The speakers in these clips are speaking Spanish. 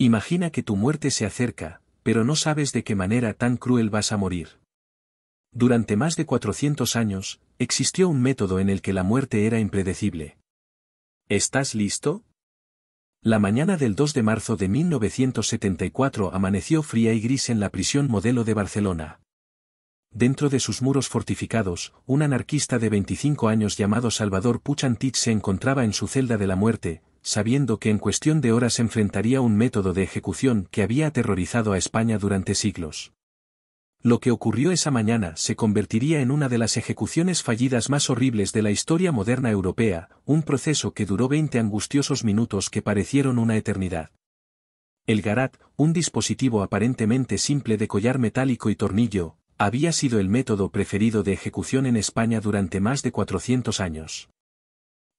Imagina que tu muerte se acerca, pero no sabes de qué manera tan cruel vas a morir. Durante más de 400 años, existió un método en el que la muerte era impredecible. ¿Estás listo? La mañana del 2 de marzo de 1974 amaneció fría y gris en la prisión Modelo de Barcelona. Dentro de sus muros fortificados, un anarquista de 25 años llamado Salvador Puig Antich se encontraba en su celda de la muerte, sabiendo que en cuestión de horas enfrentaría un método de ejecución que había aterrorizado a España durante siglos. Lo que ocurrió esa mañana se convertiría en una de las ejecuciones fallidas más horribles de la historia moderna europea, un proceso que duró 20 angustiosos minutos que parecieron una eternidad. El Garat, un dispositivo aparentemente simple de collar metálico y tornillo, había sido el método preferido de ejecución en España durante más de 400 años.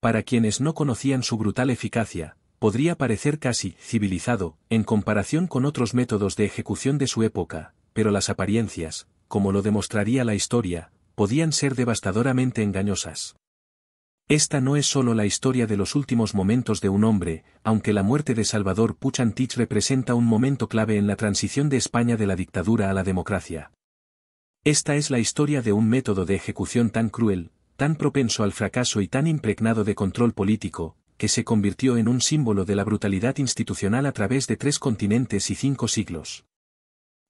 Para quienes no conocían su brutal eficacia, podría parecer casi civilizado, en comparación con otros métodos de ejecución de su época, pero las apariencias, como lo demostraría la historia, podían ser devastadoramente engañosas. Esta no es solo la historia de los últimos momentos de un hombre, aunque la muerte de Salvador Puig Antich representa un momento clave en la transición de España de la dictadura a la democracia. Esta es la historia de un método de ejecución tan cruel, tan propenso al fracaso y tan impregnado de control político, que se convirtió en un símbolo de la brutalidad institucional a través de 3 continentes y 5 siglos.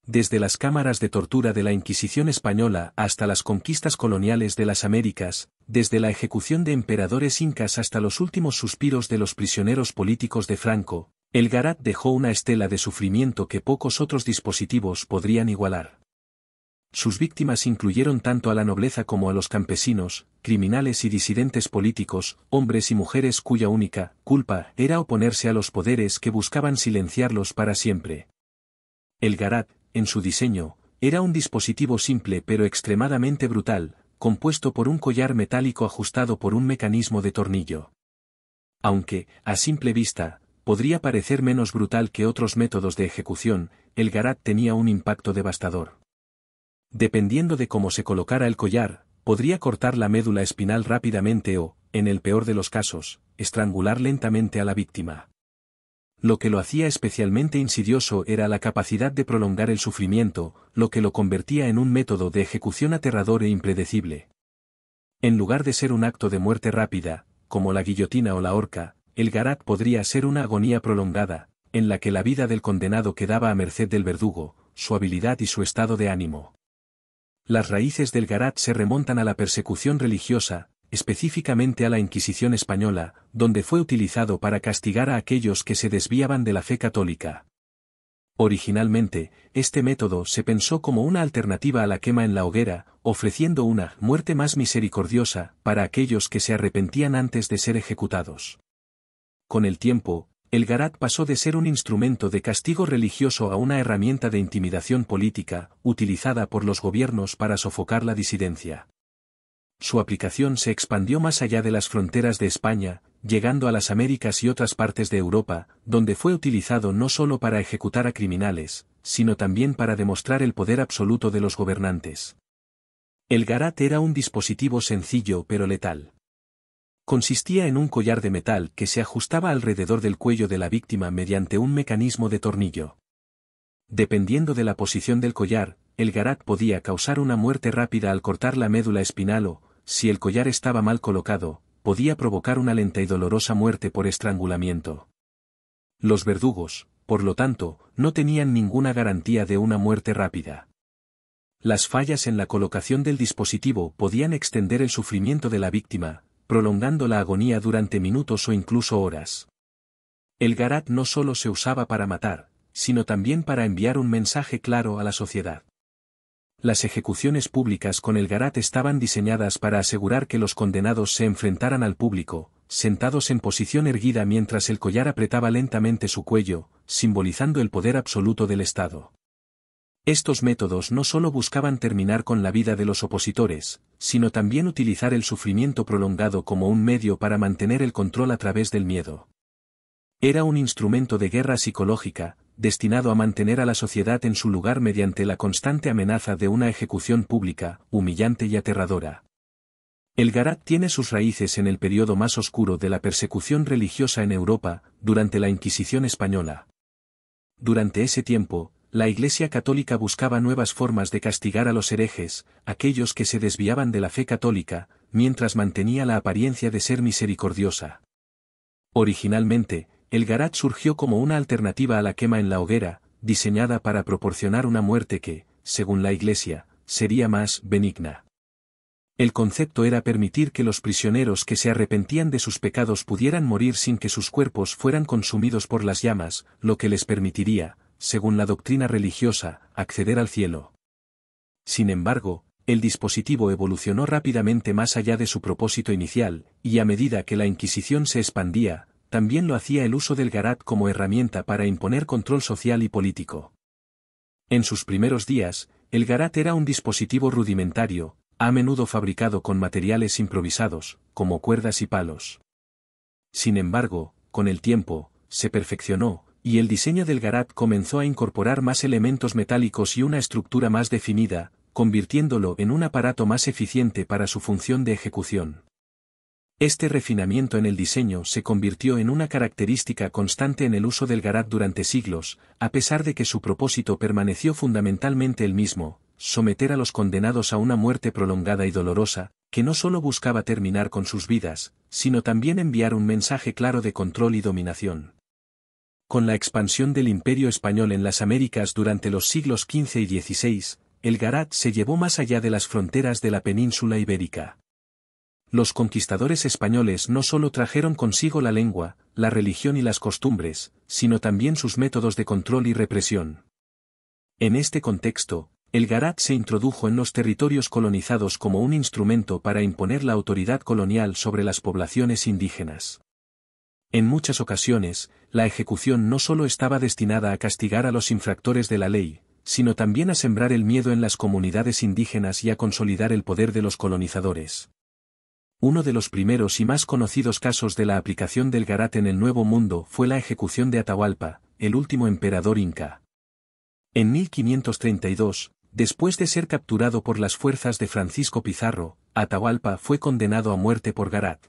Desde las cámaras de tortura de la Inquisición española hasta las conquistas coloniales de las Américas, desde la ejecución de emperadores incas hasta los últimos suspiros de los prisioneros políticos de Franco, el Garat dejó una estela de sufrimiento que pocos otros dispositivos podrían igualar. Sus víctimas incluyeron tanto a la nobleza como a los campesinos, criminales y disidentes políticos, hombres y mujeres cuya única culpa era oponerse a los poderes que buscaban silenciarlos para siempre. El Garat, en su diseño, era un dispositivo simple pero extremadamente brutal, compuesto por un collar metálico ajustado por un mecanismo de tornillo. Aunque, a simple vista, podría parecer menos brutal que otros métodos de ejecución, el Garat tenía un impacto devastador. Dependiendo de cómo se colocara el collar, podría cortar la médula espinal rápidamente o, en el peor de los casos, estrangular lentamente a la víctima. Lo que lo hacía especialmente insidioso era la capacidad de prolongar el sufrimiento, lo que lo convertía en un método de ejecución aterrador e impredecible. En lugar de ser un acto de muerte rápida, como la guillotina o la horca, el Garat podría ser una agonía prolongada, en la que la vida del condenado quedaba a merced del verdugo, su habilidad y su estado de ánimo. Las raíces del Garat se remontan a la persecución religiosa, específicamente a la Inquisición española, donde fue utilizado para castigar a aquellos que se desviaban de la fe católica. Originalmente, este método se pensó como una alternativa a la quema en la hoguera, ofreciendo una muerte más misericordiosa para aquellos que se arrepentían antes de ser ejecutados. Con el tiempo, el Garat pasó de ser un instrumento de castigo religioso a una herramienta de intimidación política, utilizada por los gobiernos para sofocar la disidencia. Su aplicación se expandió más allá de las fronteras de España, llegando a las Américas y otras partes de Europa, donde fue utilizado no solo para ejecutar a criminales, sino también para demostrar el poder absoluto de los gobernantes. El Garat era un dispositivo sencillo pero letal. Consistía en un collar de metal que se ajustaba alrededor del cuello de la víctima mediante un mecanismo de tornillo. Dependiendo de la posición del collar, el Garat podía causar una muerte rápida al cortar la médula espinal o, si el collar estaba mal colocado, podía provocar una lenta y dolorosa muerte por estrangulamiento. Los verdugos, por lo tanto, no tenían ninguna garantía de una muerte rápida. Las fallas en la colocación del dispositivo podían extender el sufrimiento de la víctima, prolongando la agonía durante minutos o incluso horas. El Garat no solo se usaba para matar, sino también para enviar un mensaje claro a la sociedad. Las ejecuciones públicas con el Garat estaban diseñadas para asegurar que los condenados se enfrentaran al público, sentados en posición erguida mientras el collar apretaba lentamente su cuello, simbolizando el poder absoluto del Estado. Estos métodos no solo buscaban terminar con la vida de los opositores, sino también utilizar el sufrimiento prolongado como un medio para mantener el control a través del miedo. Era un instrumento de guerra psicológica, destinado a mantener a la sociedad en su lugar mediante la constante amenaza de una ejecución pública, humillante y aterradora. El Garat tiene sus raíces en el periodo más oscuro de la persecución religiosa en Europa, durante la Inquisición española. durante ese tiempo, la Iglesia Católica buscaba nuevas formas de castigar a los herejes, aquellos que se desviaban de la fe católica, mientras mantenía la apariencia de ser misericordiosa. Originalmente, el garat surgió como una alternativa a la quema en la hoguera, diseñada para proporcionar una muerte que, según la Iglesia, sería más benigna. El concepto era permitir que los prisioneros que se arrepentían de sus pecados pudieran morir sin que sus cuerpos fueran consumidos por las llamas, lo que les permitiría, según la doctrina religiosa, acceder al cielo. Sin embargo, el dispositivo evolucionó rápidamente más allá de su propósito inicial, y a medida que la Inquisición se expandía, también lo hacía el uso del garat como herramienta para imponer control social y político. En sus primeros días, el garat era un dispositivo rudimentario, a menudo fabricado con materiales improvisados, como cuerdas y palos. Sin embargo, con el tiempo, se perfeccionó, y el diseño del garat comenzó a incorporar más elementos metálicos y una estructura más definida, convirtiéndolo en un aparato más eficiente para su función de ejecución. Este refinamiento en el diseño se convirtió en una característica constante en el uso del garat durante siglos, a pesar de que su propósito permaneció fundamentalmente el mismo: someter a los condenados a una muerte prolongada y dolorosa, que no solo buscaba terminar con sus vidas, sino también enviar un mensaje claro de control y dominación. Con la expansión del Imperio Español en las Américas durante los siglos XV y XVI, el garat se llevó más allá de las fronteras de la península ibérica. Los conquistadores españoles no solo trajeron consigo la lengua, la religión y las costumbres, sino también sus métodos de control y represión. En este contexto, el garat se introdujo en los territorios colonizados como un instrumento para imponer la autoridad colonial sobre las poblaciones indígenas. En muchas ocasiones, la ejecución no solo estaba destinada a castigar a los infractores de la ley, sino también a sembrar el miedo en las comunidades indígenas y a consolidar el poder de los colonizadores. Uno de los primeros y más conocidos casos de la aplicación del garat en el Nuevo Mundo fue la ejecución de Atahualpa, el último emperador inca. En 1532, después de ser capturado por las fuerzas de Francisco Pizarro, Atahualpa fue condenado a muerte por garat.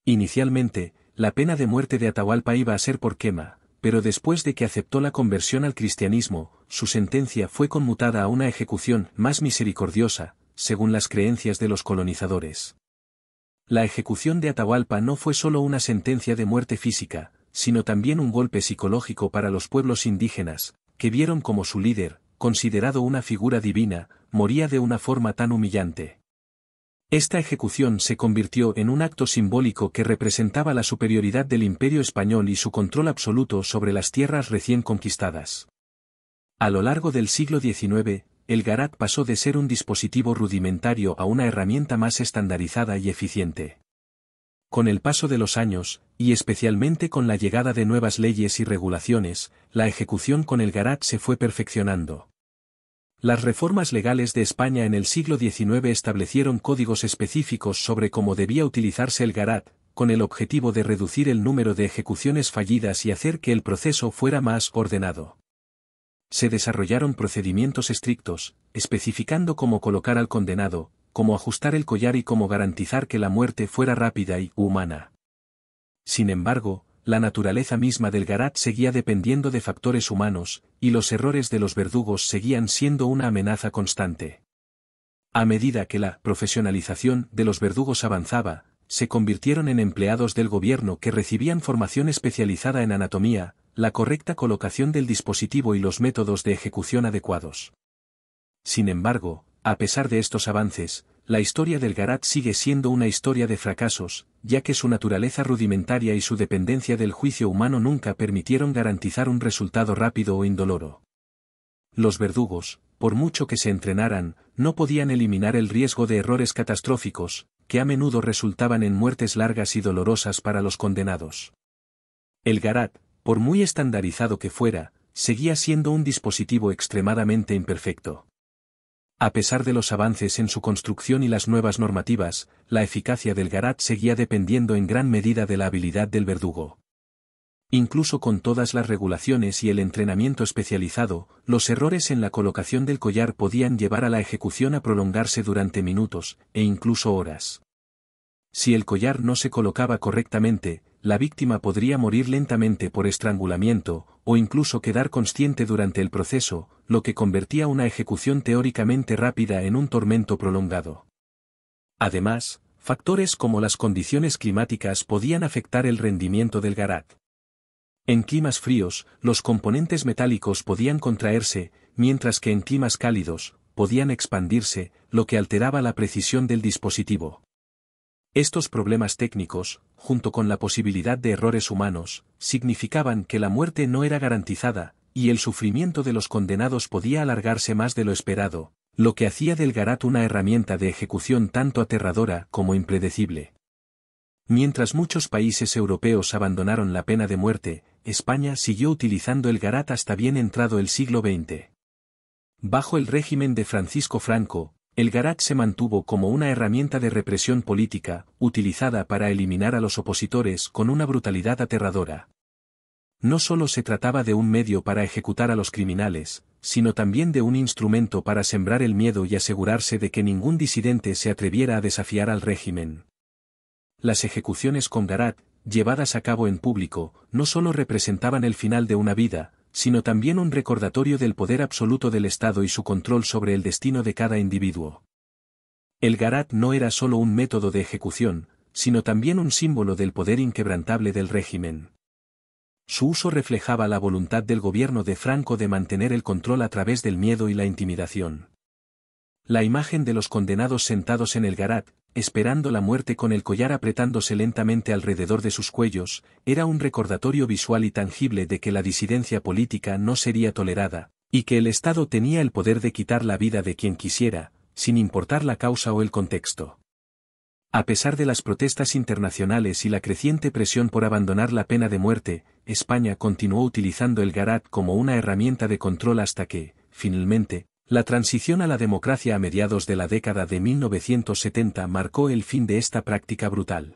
Inicialmente, la pena de muerte de Atahualpa iba a ser por quema, pero después de que aceptó la conversión al cristianismo, su sentencia fue conmutada a una ejecución más misericordiosa, según las creencias de los colonizadores. La ejecución de Atahualpa no fue solo una sentencia de muerte física, sino también un golpe psicológico para los pueblos indígenas, que vieron como su líder, considerado una figura divina, moría de una forma tan humillante. Esta ejecución se convirtió en un acto simbólico que representaba la superioridad del Imperio Español y su control absoluto sobre las tierras recién conquistadas. A lo largo del siglo XIX, el garat pasó de ser un dispositivo rudimentario a una herramienta más estandarizada y eficiente. Con el paso de los años, y especialmente con la llegada de nuevas leyes y regulaciones, la ejecución con el garat se fue perfeccionando. Las reformas legales de España en el siglo XIX establecieron códigos específicos sobre cómo debía utilizarse el garat, con el objetivo de reducir el número de ejecuciones fallidas y hacer que el proceso fuera más ordenado. Se desarrollaron procedimientos estrictos, especificando cómo colocar al condenado, cómo ajustar el collar y cómo garantizar que la muerte fuera rápida y humana. Sin embargo, la naturaleza misma del garat seguía dependiendo de factores humanos, y los errores de los verdugos seguían siendo una amenaza constante. A medida que la profesionalización de los verdugos avanzaba, se convirtieron en empleados del gobierno que recibían formación especializada en anatomía, la correcta colocación del dispositivo y los métodos de ejecución adecuados. Sin embargo, a pesar de estos avances, la historia del garat sigue siendo una historia de fracasos, ya que su naturaleza rudimentaria y su dependencia del juicio humano nunca permitieron garantizar un resultado rápido o indoloro. Los verdugos, por mucho que se entrenaran, no podían eliminar el riesgo de errores catastróficos, que a menudo resultaban en muertes largas y dolorosas para los condenados. El garat, por muy estandarizado que fuera, seguía siendo un dispositivo extremadamente imperfecto. A pesar de los avances en su construcción y las nuevas normativas, la eficacia del garat seguía dependiendo en gran medida de la habilidad del verdugo. Incluso con todas las regulaciones y el entrenamiento especializado, los errores en la colocación del collar podían llevar a la ejecución a prolongarse durante minutos, e incluso horas. Si el collar no se colocaba correctamente, la víctima podría morir lentamente por estrangulamiento, o incluso quedar consciente durante el proceso, lo que convertía una ejecución teóricamente rápida en un tormento prolongado. Además, factores como las condiciones climáticas podían afectar el rendimiento del garat. En climas fríos, los componentes metálicos podían contraerse, mientras que en climas cálidos, podían expandirse, lo que alteraba la precisión del dispositivo. Estos problemas técnicos, junto con la posibilidad de errores humanos, significaban que la muerte no era garantizada, y el sufrimiento de los condenados podía alargarse más de lo esperado, lo que hacía del garat una herramienta de ejecución tanto aterradora como impredecible. Mientras muchos países europeos abandonaron la pena de muerte, España siguió utilizando el garat hasta bien entrado el siglo XX. Bajo el régimen de Francisco Franco, el garat se mantuvo como una herramienta de represión política, utilizada para eliminar a los opositores con una brutalidad aterradora. No solo se trataba de un medio para ejecutar a los criminales, sino también de un instrumento para sembrar el miedo y asegurarse de que ningún disidente se atreviera a desafiar al régimen. Las ejecuciones con garat, llevadas a cabo en público, no solo representaban el final de una vida, sino también un recordatorio del poder absoluto del Estado y su control sobre el destino de cada individuo. El garat no era solo un método de ejecución, sino también un símbolo del poder inquebrantable del régimen. Su uso reflejaba la voluntad del gobierno de Franco de mantener el control a través del miedo y la intimidación. La imagen de los condenados sentados en el garat, esperando la muerte con el collar apretándose lentamente alrededor de sus cuellos, era un recordatorio visual y tangible de que la disidencia política no sería tolerada, y que el Estado tenía el poder de quitar la vida de quien quisiera, sin importar la causa o el contexto. A pesar de las protestas internacionales y la creciente presión por abandonar la pena de muerte, España continuó utilizando el garat como una herramienta de control hasta que, finalmente, la transición a la democracia a mediados de la década de 1970 marcó el fin de esta práctica brutal.